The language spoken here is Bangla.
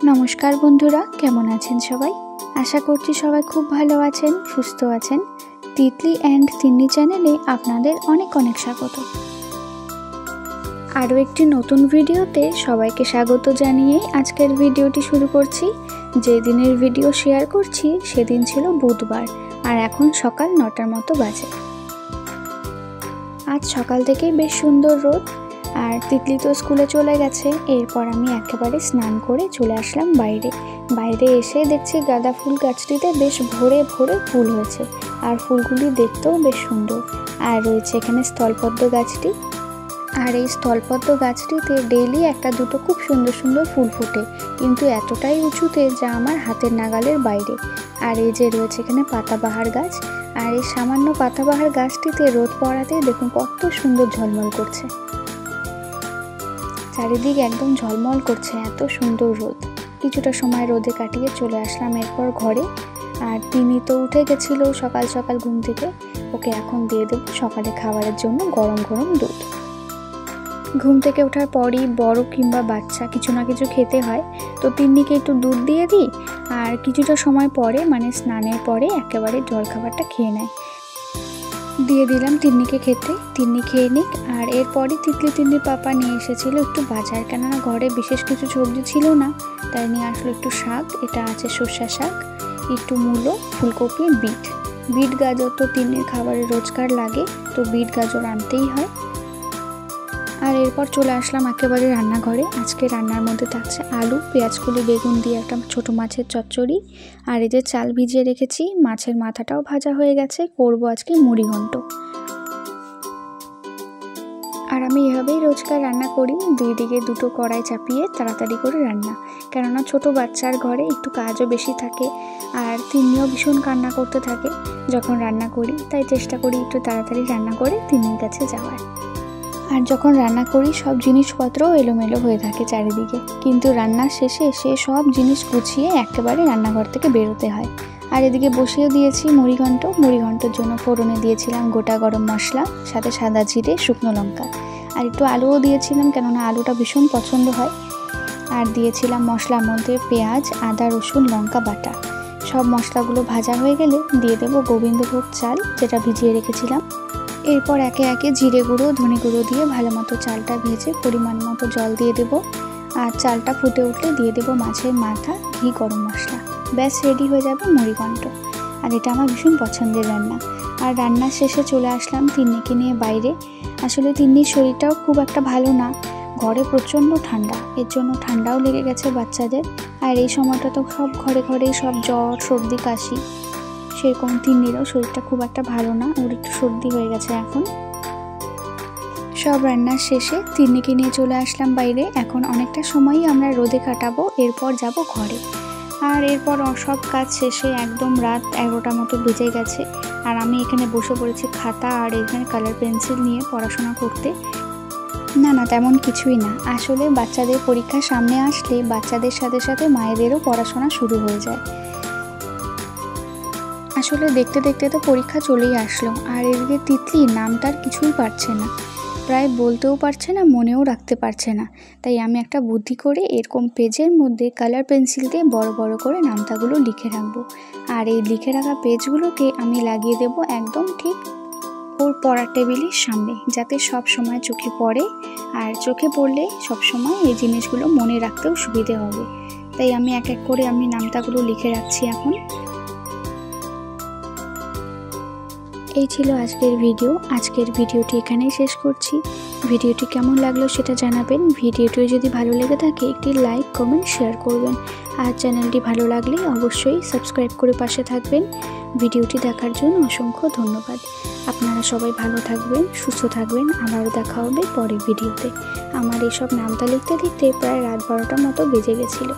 নমস্কার বন্ধুরা, কেমন আছেন সবাই? আশা করছি সবাই খুব ভালো আছেন, সুস্থ আছেন। তিতলি অ্যান্ড তিন্নি চ্যানেলে আপনাদের অনেক অনেক স্বাগত। আরও একটি নতুন ভিডিওতে সবাইকে স্বাগত জানিয়ে আজকের ভিডিওটি শুরু করছি। যে দিনের ভিডিও শেয়ার করছি সেদিন ছিল বুধবার, আর এখন সকাল 9টার মতো বাজে। আজ সকাল থেকেই বেশ সুন্দর রোদ, আর তিতলি তো স্কুলে চলে গেছে। এরপর আমি একেবারে স্নান করে চলে আসলাম বাইরে এসে দেখছি গাঁদা ফুল গাছটিতে বেশ ভরে ভরে ফুল হয়েছে, আর ফুলগুলি দেখতেও বেশ সুন্দর। আর রয়েছে এখানে স্থলপদ্ম গাছটি, আর এই স্থলপদ্ম গাছটিতে ডেইলি একটা দুটো খুব সুন্দর সুন্দর ফুল ফোটে, কিন্তু এতটাই উঁচুতে যা আমার হাতের নাগালের বাইরে। আর এই যে রয়েছে এখানে পাতাবাহার গাছ, আর এই সামান্য পাতাবাহার গাছটিতে রোদ পড়াতে দেখুন কত সুন্দর ঝলমল করছে, চারিদিক একদম ঝলমল করছে, এত সুন্দর রোদ। কিছুটা সময় রোদে কাটিয়ে চলে আসলাম এরপর ঘরে। আর তিনি তো উঠে গেছিল সকাল সকাল ঘুম থেকে, ওকে এখন দিয়ে দেব সকালে খাবারের জন্য গরম গরম দুধ। ঘুম থেকে ওঠার পরই বড় কিংবা বাচ্চা কিছু না কিছু খেতে হয়, তো তিন্নিকে একটু দুধ দিয়ে দিই, আর কিছুটা সময় পরে মানে স্নানের পরে একেবারে জলখাবারটা খেয়ে নেয়। দিয়ে দিলাম তিন্নিকে খেতে, তিন্নি খেয়ে নিক। আর এরপরই তিন্নির পাপা নিয়ে এসেছিল একটু বাজার, কেননা ঘরে বিশেষ কিছু সবজি ছিল না, তাই নিয়ে আসলো একটু শাক। এটা আছে সর্ষা শাক, একটু মূলো, ফুলকপি, বিট গাজর তো তিন্নির খাবারে রোজকার লাগে, তো বিট গাজর আনতেই হয়। আর এরপর চলে আসলাম একেবারে রান্নাঘরে। আজকে রান্নার মধ্যে থাকছে আলু, পেঁয়াজকলি, বেগুন দিয়ে একটা ছোট মাছের চচ্চড়ি। আর এই যে চাল ভিজিয়ে রেখেছি, মাছের মাথাটাও ভাজা হয়ে গেছে, করব আজকে মুড়ি ঘন্ট। আর আমি এভাবেই রোজকার রান্না করি, দুই দিকে দুটো কড়াই চাপিয়ে তাড়াতাড়ি করে রান্না, কেননা ছোট বাচ্চার ঘরে একটু কাজও বেশি থাকে, আর তিন্নিও ভীষণ কান্না করতে থাকে যখন রান্না করি, তাই চেষ্টা করি একটু তাড়াতাড়ি রান্না করে তিন্নির কাছে যাওয়ার। আর যখন রান্না করি সব জিনিসপত্র এলোমেলো হয়ে থাকে চারিদিকে, কিন্তু রান্নার শেষে সে সব জিনিস গুছিয়ে একেবারে রান্নাঘর থেকে বেরোতে হয়। আর এদিকে বসিয়ে দিয়েছি মুড়িঘণ্টর জন্য ফোড়নে দিয়েছিলাম গোটা গরম মশলা, সাথে সাদা জিরে, শুকনো লঙ্কা, আর একটু আলুও দিয়েছিলাম, কেননা আলুটা ভীষণ পছন্দ হয়। আর দিয়েছিলাম মশলার মধ্যে পেঁয়াজ, আদা, রসুন, লঙ্কা বাটা। সব মশলাগুলো ভাজা হয়ে গেলে দিয়ে দেবো গোবিন্দভোগ চাল, যেটা ভিজিয়ে রেখেছিলাম। এরপর একে একে জিরে গুঁড়ো, ধনে গুঁড়ো দিয়ে ভালো মতো চালটা ভেজে পরিমাণ মতো জল দিয়ে দেব। আর চালটা ফুটে উঠলে দিয়ে দেব মাছের মাথা, ঘি, গরম মশলা। ব্যাস রেডি হয়ে যাবে মুড়িঘণ্ট। আর এটা আমার ভীষণ পছন্দের রান্না। আর রান্নার শেষে চলে আসলাম তিন্নিকে নিয়ে বাইরে। আসলে তিন্নির শরীরটাও খুব একটা ভালো না, ঘরে প্রচণ্ড ঠান্ডা, এর জন্য ঠান্ডাও লেগে গেছে বাচ্চাদের। আর এই সময়টা তো সব ঘরে সব জ্বর, সর্দি, কাশি, সেরকম তিন্নিরও শরীরটা খুব একটা ভালো না, ওর একটু সর্দি হয়ে গেছে এখন। সব রান্নার শেষে তিন্নিকে নিয়ে চলে আসলাম বাইরে। এখন অনেকটা সময়ই আমরা রোদে কাটাবো, এরপর যাব ঘরে। আর এরপর সব কাজ শেষে একদম রাত 11টা মতো বেজে গেছে, আর আমি এখানে বসে পড়েছি খাতা আর এখানে কালার পেন্সিল নিয়ে পড়াশোনা করতে। না তেমন কিছুই না, আসলে বাচ্চাদের পরীক্ষা সামনে আসলে বাচ্চাদের সাথে সাথে মায়েদেরও পড়াশোনা শুরু হয়ে যায়। আসলে দেখতে দেখতে তো পরীক্ষা চলেই আসলো, আর এদিকে তিতলি নামটার কিছুই পারছে না, প্রায় বলতেও পারছে না, মনেও রাখতে পারছে না। তাই আমি একটা বুদ্ধি করে এরকম পেজের মধ্যে কালার পেন্সিল দিয়ে বড় বড় করে নামটাগুলো লিখে রাখবো। আর এই লিখে রাখা পেজগুলোকে আমি লাগিয়ে দেব একদম ঠিক ওর পড়ার টেবিলের সামনে, যাতে সব সময় চোখে পড়ে, আর চোখে পড়লে সব সময় এই জিনিসগুলো মনে রাখতেও সুবিধে হবে। তাই আমি এক এক করে আমি নামটাগুলো লিখে রাখছি এখন। এই ছিল আজকের ভিডিওটি এখানেই শেষ করছি। ভিডিওটি কেমন লাগলো সেটা জানাবেন। ভিডিওটি যদি ভালো লেগে থাকে একটি লাইক, কমেন্ট, শেয়ার করবেন। আর চ্যানেলটি ভালো লাগলে অবশ্যই সাবস্ক্রাইব করে পাশে থাকবেন। ভিডিওটি দেখার জন্য অসংখ্য ধন্যবাদ। আপনারা সবাই ভালো থাকবেন, সুস্থ থাকবেন। আবারও দেখা হবে পরের ভিডিওতে। আমার এইসব নামটা লিখতে লিখতে প্রায় রাত 12টার মতো বেজে গেছিলো।